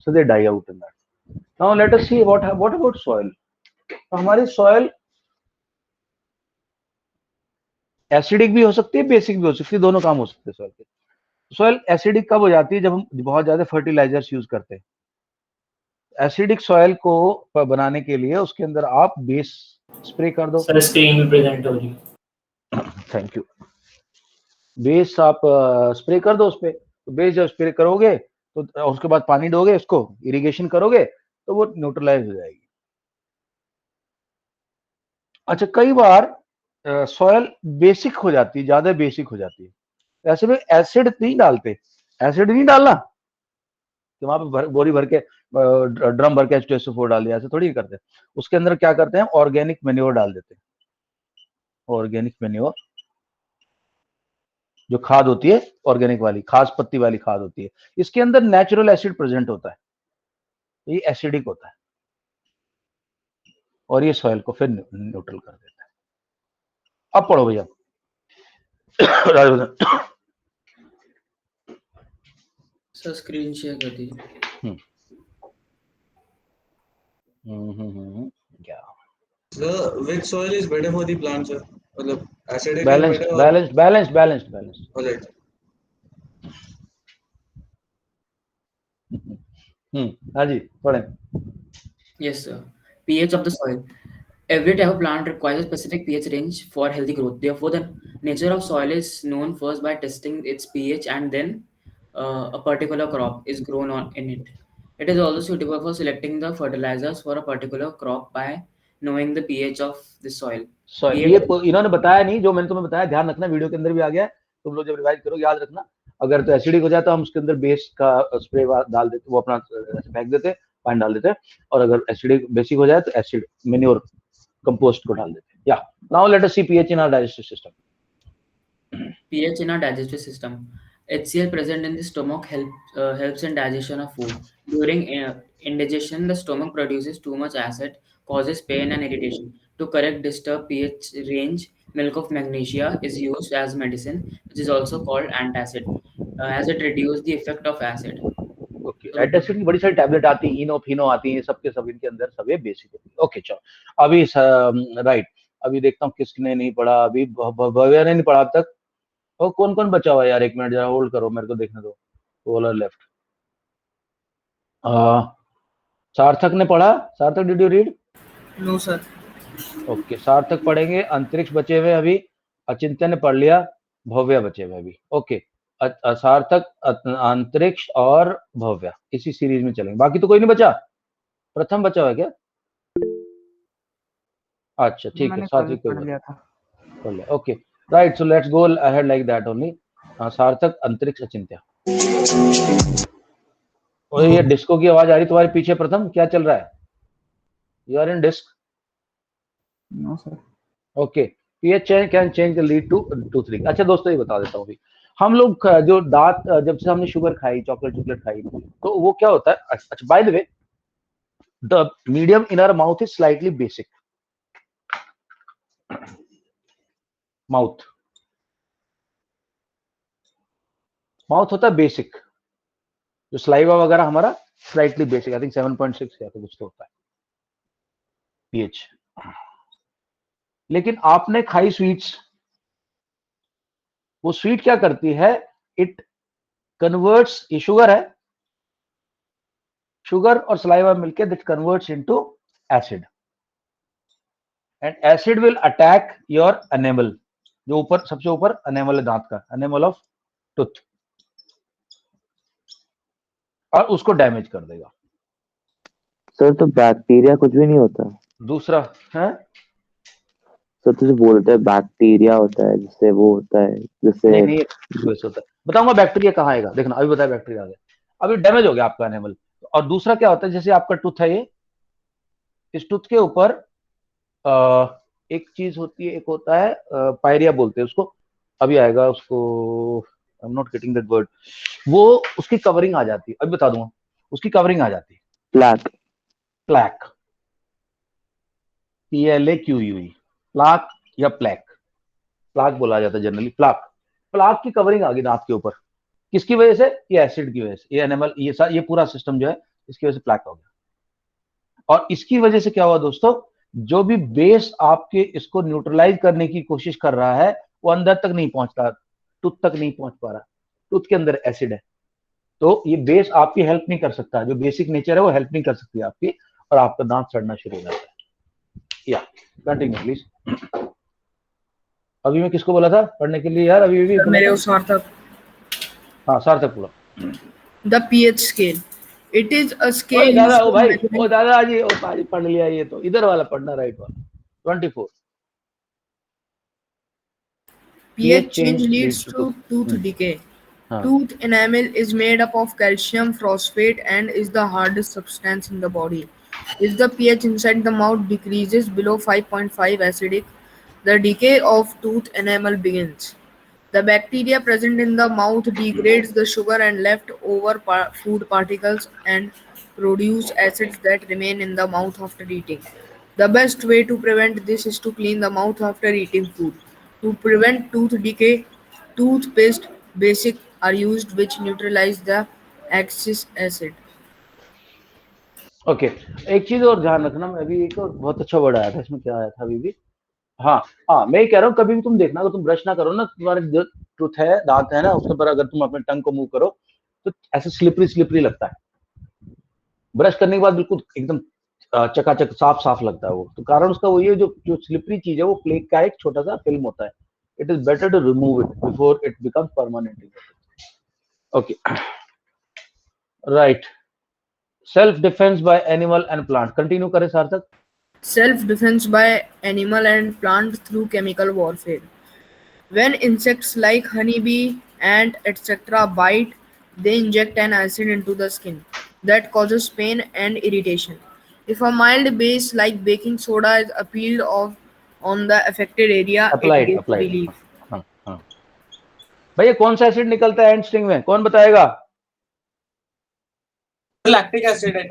so they die out in that. Now let us see what about soil. तो हमारी सॉइल एसिडिक भी हो सकती है, बेसिक भी हो सकती है, दोनों काम हो सकते हैं सॉइल के। सॉइल एसिडिक कब हो जाती है? जब हम बहुत ज्यादा फर्टिलाइजर्स यूज करते हैं। एसिडिक सॉइल को बनाने के लिए उसके अंदर आप बेस स्प्रे कर दो। सर स्क्रीन में प्रेजेंट हो रही है। Thank you. बेस आप स्प्रे कर दो उस पे। तो बेस जब स्प्रे करोगे तो और उसके बाद पानी दोगे, उसको इरिगेशन करोगे, तो वो न्यूट्रलाइज हो जाएगी। अच्छा, कई बार सॉइल बेसिक हो जाती है, ज्यादा बेसिक हो जाती है, ऐसे में एसिड नहीं डालते। एसिड नहीं डालना कि वहां पे बोरी भर के ड्रम भर के H2SO4 डाल दिया, ऐसे थोड़ी करते। उसके अंदर क्या करते हैं, ऑर्गेनिक मेन्योर डाल देते हैं। ऑर्गेनिक मेन्योर जो खाद होती है, ऑर्गेनिक वाली खास पत्ती वाली खाद होती है, इसके अंदर नेचुरल एसिड प्रेजेंट होता है, ये एसिडिक होता है और ये सॉइल को फिर न्यूट्रल कर देता है। अब पढ़ो भैया। राजवर्धन। सर स्क्रीन शेयर कर दीजिए। क्या Sir, which soil is better for the plants, sir? मतलब acidic is balanced better or balanced balanced balanced balanced. alright. हाँ जी पढ़ें। Yes, sir. pH of the soil. Every type of plant requires a specific pH range for healthy growth. Therefore, the nature of soil is known first by testing its pH, and then a particular crop is grown on in it. It is also suitable for selecting the fertilizers for a particular crop by knowing the pH of the soil. Soil pH ये इन्होंने बताया नहीं, जो मैंने तुम्हें बताया, ध्यान रखना, वीडियो के अंदर भी आ गया है। तुम लोग जब रिवाइज करो याद रखना, अगर तो एसिडिक हो जाए तो हम उसके अंदर बेस का स्प्रे डाल देते, वो अपना ऐसे फेंक देते, पानी डाल देते, और अगर एसिडिक बेसिक हो जाए तो एसिड मेन्योर कंपोस्ट को डाल देते। Yeah now let us see pH in our digestive system. pH in our digestive system. HCl present in the stomach helps in digestion of food. During indigestion, the stomach produces too much acid, causes pain and irritation. To correct disturbed pH range, milk of magnesia is used as medicine, which is also called antacid, as it reduces the effect of acid. Okay, antacid की बड़ी सारी tablet आती है, इनो फिनो आती है, सबके सब इनके अंदर सब ये बेसिक होती है। ओके चलो, अभी राइट, अभी देखता हूँ किसने नहीं पढ़ा। अभी भव्या ने नहीं पढ़ा अब तक। और कौन कौन बचा हुआ है यार? एक मिनट जरा होल्ड करो, मेरे को देखने दो। Roller left. सार्थक ने पढ़ा? Sarthak did you read? No sir. Okay, Sarthak पढ़ेंगे। अंतरिक्ष बचे हुए अभी, अचिंत्य ने पढ़ लिया, भव्या बचे हुए अभी। ओके, सार्थक, अंतरिक्ष और भव्या, इसी सीरीज में चलेंगे। बाकी तो कोई नहीं बचा? प्रथम बचा हुआ है क्या? अच्छा ठीक है, सात्विक पढ़ लिया था। पढ़ लिया। Okay right, so let's go ahead like that only. सार्थक, अंतरिक्ष, अचिंत्य। और ये डिस्को की आवाज आ रही तुम्हारे पीछे। प्रथम क्या चल रहा है? You are in disc? No sir. Okay, pH change can change the lead to 2-3। अच्छा दोस्तों, ये बता देता हूँ अभी। हम लोग जो दांत, जब से हमने शुगर खाई, चॉकलेट खाई, तो वो क्या होता है? अच्छा, by the way, the medium in our mouth is slightly basic. Mouth होता है बेसिक, जो स्लाइवा वगैरह हमारा स्लाइटली बेसिक, आई थिंक 7.6 या तो कुछ तो होता है पीएच। लेकिन आपने खाई स्वीट्स, वो स्वीट क्या करती है? इट कन्वर्ट्स, ये शुगर है, शुगर और सलाइवा मिलके that converts into acid, and acid will attack your enamel, जो ऊपर सबसे ऊपर एनेमल है दांत का, एनेमल ऑफ टूथ, और उसको डैमेज कर देगा। सर तो बैक्टीरिया कुछ भी नहीं होता? दूसरा है सर तुझे बोलते हैं बैक्टीरिया होता है, जिससे वो होता है, जिससे नहीं होता है। बताऊंगा बैक्टीरिया कहाँ आएगा, देखना अभी बताया बैक्टीरिया आ गया। अभी डैमेज हो गया आपका एनिमल। और दूसरा क्या होता है, जैसे आपका टूथ है, ये इस टूथ के ऊपर एक चीज होती है, एक होता है पायरिया बोलते हैं उसको, अभी आएगा उसको, I am not getting that word. वो उसकी कवरिंग आ जाती है, अभी बता दूंगा, उसकी कवरिंग आ जाती है, प्लैक, PLAQUE, प्लाक या प्लैक, प्लाक बोला जाता है जनरली, प्लाक की कवरिंग आ गई दांत के ऊपर, किसकी वजह से? ये एसिड की वजह से, ये एनिमल, ये पूरा सिस्टम जो है इसकी वजह से प्लाक हो गया। और इसकी वजह से क्या हुआ दोस्तों, जो भी बेस आपके इसको न्यूट्रलाइज करने की कोशिश कर रहा है वो अंदर तक नहीं पहुंच रहा, टूथ तक नहीं पहुंच पा रहा, टूथ के अंदर एसिड है, तो ये बेस आपकी हेल्प नहीं कर सकता, जो बेसिक नेचर है वो हेल्प नहीं कर सकती आपकी, और आपका दांत सड़ना शुरू हो जाता है। या कंटिन्यू प्लीज। अभी मैं किसको बोला था पढ़ने के लिए यार? अभी भी मेरे को सार्थक। हाँ सार्थक पूरा। The pH scale. It is a O scale दादा, used ओ for भाई, measuring ओ दादा जी, ओ पाजी पढ़ लिया, ये तो इधर वाला पढ़ना, राइट वाला 24। pH change leads to tooth decay. हाँ, Tooth enamel is made up of calcium phosphate and is the hardest substance in the body. If the pH inside the mouth decreases below 5.5 acidic, the decay of tooth enamel begins. The bacteria present in the mouth degrades the sugar and leftover food particles and produce acids that remain in the mouth after eating. The best way to prevent this is to clean the mouth after eating food. To prevent tooth decay, toothpaste basic are used which neutralize the excess acid. Okay. एक चीज और ध्यान रखना, मैं अभी एक और बहुत अच्छा वर्ड आया था इसमें, क्या आया था अभी भी? हाँ हाँ, मैं ये कह रहा हूँ कभी भी तुम देखना, अगर तुम ब्रश ना करो ना, तुम्हारे जो टूथ है, दांत है ना, उसके ऊपर अगर तुम अपने टंग को मूव करो तो ऐसे स्लिपरी लगता है। ब्रश करने के बाद बिल्कुल एकदम चकाचक साफ लगता है वो, तो कारण उसका वो ये जो स्लिपरी चीज है वो प्लेक का एक छोटा सा फिल्म होता है। It is better to remove it before it becomes permanent. Okay, right. Self defence by animal and plant, continue करें Sarthak. Self-defense by animal and plant through chemical warfare. When insects like honeybee, ant, etc. bite, they inject an acid into the skin that causes pain and irritation. If a mild base like baking soda is applied on the affected area, it applied gives applied, relief. हाँ हाँ। भैया कौन सा acid निकलता है and sting में, कौन बताएगा? लैक्टिक एसिड है।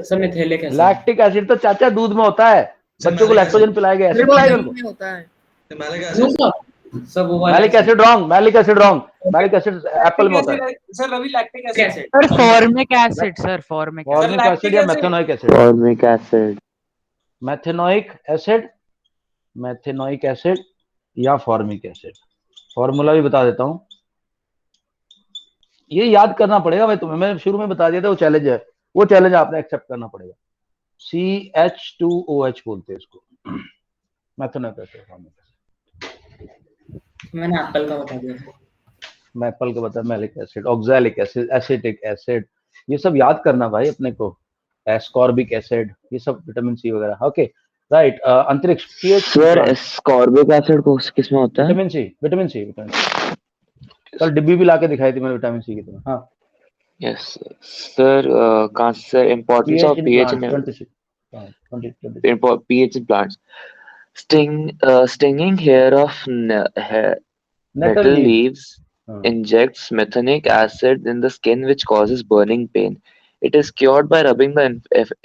Sir methylic acid. Lactic acid तो चाचा दूध में होता है, बच्चों को लैक्टोजन पिलाया गया, ऐसे पिलाएगा उनको। में होता है मैलिक एसिड। सर वो वाला malic acid wrong, malic acid wrong, malic acid apple में होता है। Sir Ravi lactic acid. Sir formic acid, sir formic formic acid या methanoic acid? Formic acid, methanoic acid, methanoic acid या फॉर्मिक एसिड। फॉर्मूला भी बता देता हूँ, ये याद करना पड़ेगा भाई तुम्हें, मैंने शुरू में बता दिया था, वो चैलेंज है, वो चैलेंज आपने एक्सेप्ट करना पड़ेगा। CH2OH बोलते हैं इसको, मेथेनोइक एसिड, फॉर्मिक एसिड। मैंने एप्पल का बता दिया। मैं एप्पल का बता, malic acid, oxalic acid, acetic acid, ये सब याद करना भाई अपने को, एस्कॉर्बिक एसिड, ये सब विटामिन सी वगैरह। Okay right. Antariksh, sir ascorbic acid को किसमें होता है? Vitamin C, vitamin C, vitamin C. कल डिब्बी भी लाके दिखाई थी मैंने विटामिन सी की तरह। हाँ यस सर, कहाँ से sir? Importance of pH in pH in plants. Stinging hair of nettle leaves injects methanic acid in the skin which causes burning pain. It is cured by rubbing the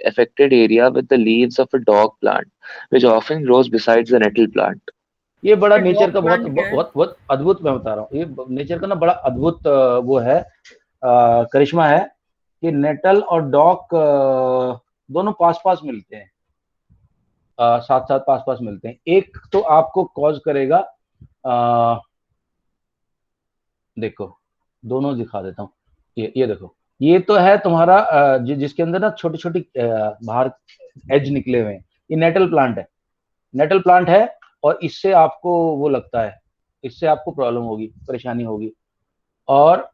affected area with the leaves of a dog plant, which often grows besides the nettle plant. ये बड़ा nature का बहुत अद्भुत, मैं बता रहा हूँ, ये नेचर का ना बड़ा अद्भुत वो है, करिश्मा है कि नेटल और डॉग दोनों पास मिलते हैं, साथ पास मिलते हैं। एक तो आपको कॉज करेगा, देखो दोनों दिखा देता हूँ, ये देखो, ये तो है तुम्हारा जिसके अंदर ना छोटी बाहर एज निकले हुए हैं, ये नेटल प्लांट है, नेटल प्लांट है, और इससे आपको वो लगता है, इससे आपको प्रॉब्लम होगी, परेशानी होगी। और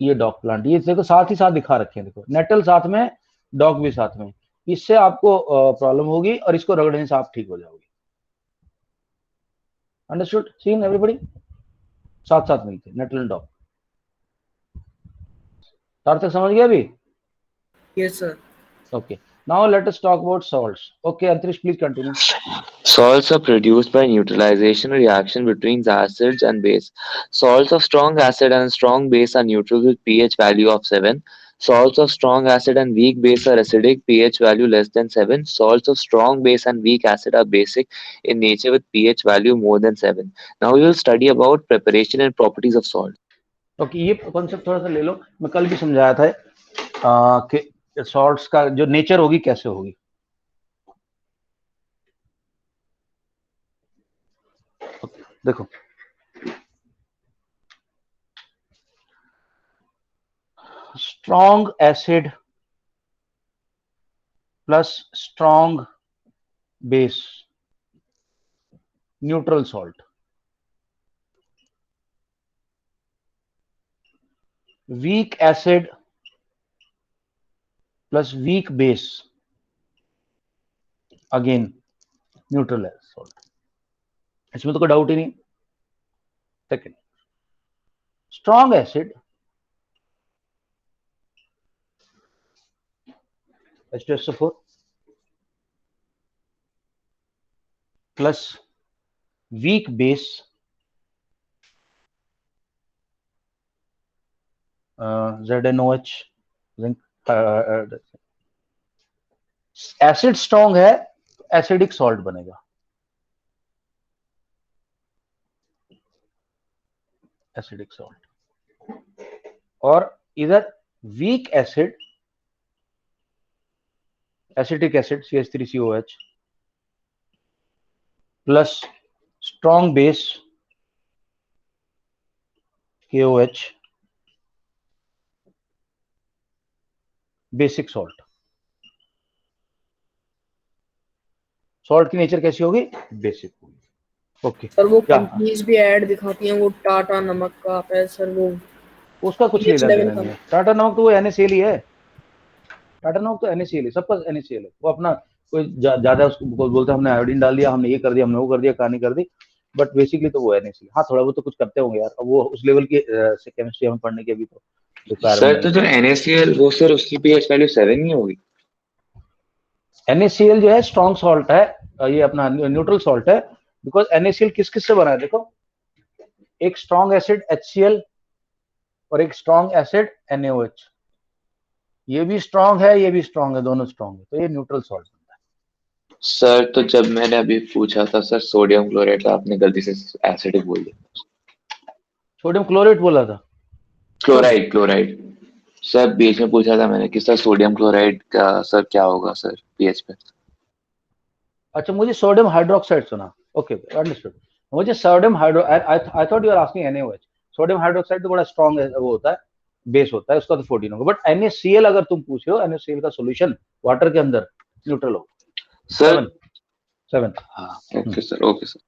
ये डॉग प्लांट, ये देखो साथ ही साथ दिखा रखे हैं, देखो नेटल साथ में, डॉग भी साथ में, इससे आपको प्रॉब्लम होगी और इसको रगड़ने से आप ठीक हो जाओगे। अंडरस्टूड? Seen everybody? साथ मिलते हैं नेटल एंड डॉग। सार्थक समझ गया अभी? Yes, sir. Okay. Now let us talk about salts. Okay, Antarish, please continue. Salts are produced by neutralization reaction between acids and base. Salts of strong acid and strong base are neutral with pH value of 7. Salts of strong acid and weak base are acidic, pH value less than 7. Salts of strong base and weak acid are basic in nature with pH value more than 7. Now we will study about preparation and properties of salt. Okay, ये concept थोड़ा सा ले लो, मैं कल भी समझाया था कि सॉल्ट्स का जो नेचर होगी कैसे होगी। देखो strong acid plus strong base, neutral salt. Weak acid plus weak base, again neutral salt. इसमें तो कोई डाउट ही नहीं। Second, strong acid H2SO4 plus weak base ZNOH, acid strong है, एसिडिक सॉल्ट बनेगा, एसिडिक सॉल्ट। और इधर weak acid, acetic acid CH3COH plus strong base KOH, basic salt. Salt की nature कैसी होगी? बेसिक होगी। ओके सर वो क्या कंपनीज भी ऐड दिखाती हैं, वो टाटा नमक का है सर, वो उसका कुछ pH लेना level देना नहीं है। टाटा नमक तो वो NaCl ही है, टाटा नमक तो NaCl है, सबका NaCl है। वो अपना कोई ज्यादा उसको बोलते हैं हमने आयोडीन डाल दिया, हमने ये कर दिया, हमने वो कर दिया, कहानी कर दी, बट बेसिकली तो वो NaCl। हाँ थोड़ा बहुत तो कुछ करते होंगे यार, अब वो उस लेवल की केमिस्ट्री हम पढ़ने की अभी तो सर तो जो NaCl वो सर उसकी pH वैल्यू 7 ही होगी। NaCl जो है स्ट्रॉन्ग सॉल्ट है, ये अपना न्यूट्रल सॉल्ट है, बिकॉज NaCl किस किस से बना है? देखो, एक स्ट्रॉन्ग एसिड HCl और एक स्ट्रॉन्ग एसिड NaOH। ये भी स्ट्रॉन्ग है, ये भी स्ट्रॉन्ग है, दोनों स्ट्रॉन्ग है, तो ये न्यूट्रल सॉल्ट बनता है। सर तो जब मैंने अभी पूछा था सर सोडियम क्लोराइड, तो आपने गलती से एसिडिक बोल दिया। सोडियम क्लोराइड बोला था? क्लोराइड, क्लोराइड सर बीच में पूछा था मैंने कि सर सोडियम क्लोराइड का सर क्या होगा सर पीएच पे। अच्छा, मुझे सोडियम हाइड्रोक्साइड सुना। Okay, understood. मुझे sodium hydro, I thought you are asking NaOH। Sodium hydroxide तो बड़ा स्ट्रॉन्ग है, वो होता है, बेस होता है, उसका तो 14 होगा, बट NaCl अगर तुम पूछ रहे हो, NaCl का सॉल्यूशन वाटर के अंदर न्यूट्रल होगा। सर 7। हाँ okay sir, okay sir.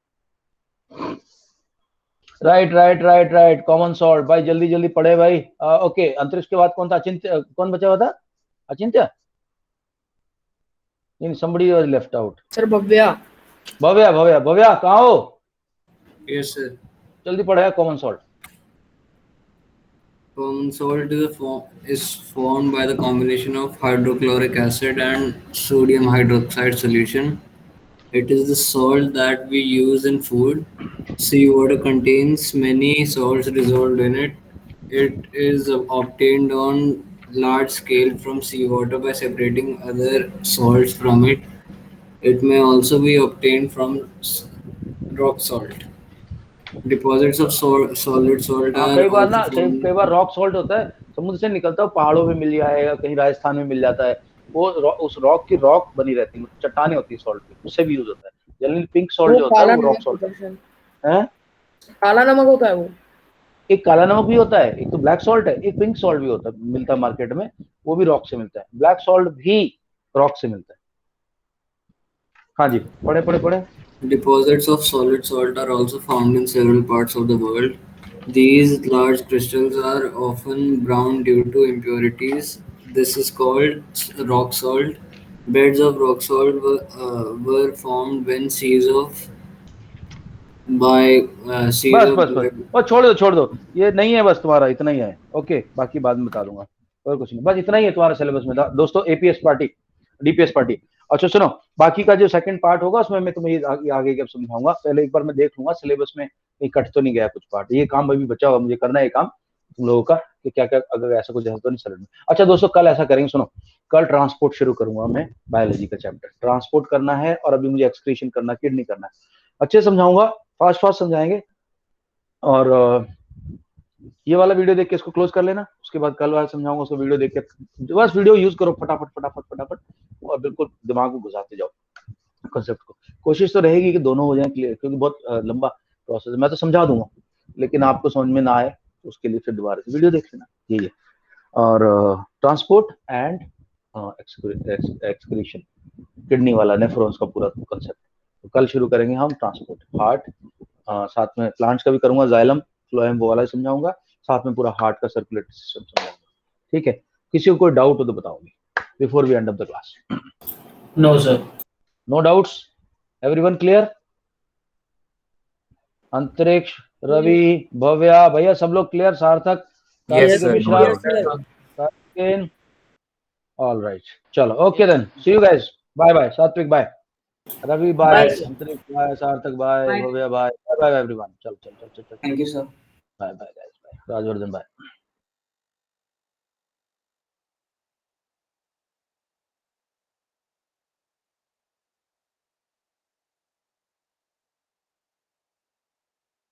Right right right right, common salt. भाई जल्दी जल्दी पढ़े भाई। ओके, अंतरिक्ष के बाद कौन था? अचिंत्य, कौन बचा हुआ था? अचिंत्य? नहीं, somebody was left out। Sir Bhavya. Bhavya, Bhavya, Bhavya कहाँ हो? Yes, sir. जल्दी पढ़ेगा common salt. Common salt is formed by the combination of hydrochloric acid and sodium hydroxide solution. It is the salt that we use in food. Seawater contains many salts dissolved in it. It is obtained on large scale from seawater by separating other salts from it. It may also be obtained from rock salt. Deposits of solid salt are कई बार also ना, found. कई बार rock salt होता है, समुद्र से निकलता है, पहाड़ों में मिल जाएगा, कहीं राजस्थान में मिल जाता है, वो उस रॉक की रॉक बनी रहती है, चट्टाने होती है सॉल्ट की, उससे भी यूज होता है। जनरली पिंक सॉल्ट जो होता है वो रॉक सॉल्ट है। काला नमक होता है वो। एक काला नमक भी होता है, एक तो ब्लैक सॉल्ट है, एक पिंक सॉल्ट भी होता है, मिलता है मार्केट में, वो भी रॉक से मिलता है। ब्लैक सॉल्ट भी रॉक से मिलता है। हाँ जी, पढ़े पढ़े पढ़े। Deposits of solid salt are also found in several parts of the world. These large crystals are often brown due to impurities. This is called rock salt. Beds of rock salt were formed when seas of बस बस बस, और छोड़ दो, ये नहीं है बस तुम्हारा, इतना ही है। ओके, बाकी बाद में बता दूंगा, और कुछ नहीं, बस इतना ही है तुम्हारा सिलेबस में दोस्तों। APS party, DPS party. अच्छा सुनो, बाकी का जो सेकंड पार्ट होगा उसमें मैं तुम्हें आगे क्या समझाऊंगा। पहले एक बार मैं देख लूंगा सिलेबस में कहीं कट तो नहीं गया कुछ पार्ट। ये काम अभी बचा हुआ मुझे करना है, काम तुम लोगों का कि क्या क्या अगर ऐसा कुछ है तो नहीं सर में। अच्छा दोस्तों, कल ऐसा करेंगे, सुनो, कल ट्रांसपोर्ट शुरू करूंगा मैं, बायोलॉजी का चैप्टर ट्रांसपोर्ट करना है, और अभी मुझे एक्सक्रीशन करना, किडनी करना है, अच्छे समझाऊंगा, फास्ट फास्ट समझाएंगे। और ये वाला वीडियो देख के इसको क्लोज कर लेना, उसके बाद कल वाला समझाऊंगा, उसको वीडियो देख के बस वीडियो यूज करो फटाफट फटाफट फटाफट, और बिल्कुल दिमाग में घुसाते जाओ कंसेप्ट को। कोशिश तो रहेगी कि दोनों हो जाए क्लियर, क्योंकि बहुत लंबा प्रोसेस है। मैं तो समझा दूंगा, लेकिन आपको समझ में ना आए तो उसके लिए फिर दोबारा से वीडियो देख लेना, ये और ट्रांसपोर्ट एंड एक्सक्रीशन, किडनी वाला, नेफ्रॉन्स का पूरा कंसेप्ट, तो कल शुरू करेंगे हम ट्रांसपोर्ट, हार्ट, साथ में प्लांट्स का भी करूंगा, जाइलम फ्लोएम वो वाला समझाऊंगा, साथ में पूरा हार्ट का सर्कुलेटरी सिस्टम समझाऊंगा। ठीक है, किसी को कोई डाउट हो तो बताओगे before we end of the class? No sir, no doubts, everyone clear? Antariksh, Ravi, Bhavya, भैया सब लोग clear? Sarthak, Kartik Mishra, all right, चलो okay then, see you guys, bye bye, Satvik bye, Ravi bye, Antariksh bye, Sarthak bye, Bhavya bye, bye bye everyone, चल चल चल चल, thank you sir. Bye bye guys, bye, Rajvardhan bye.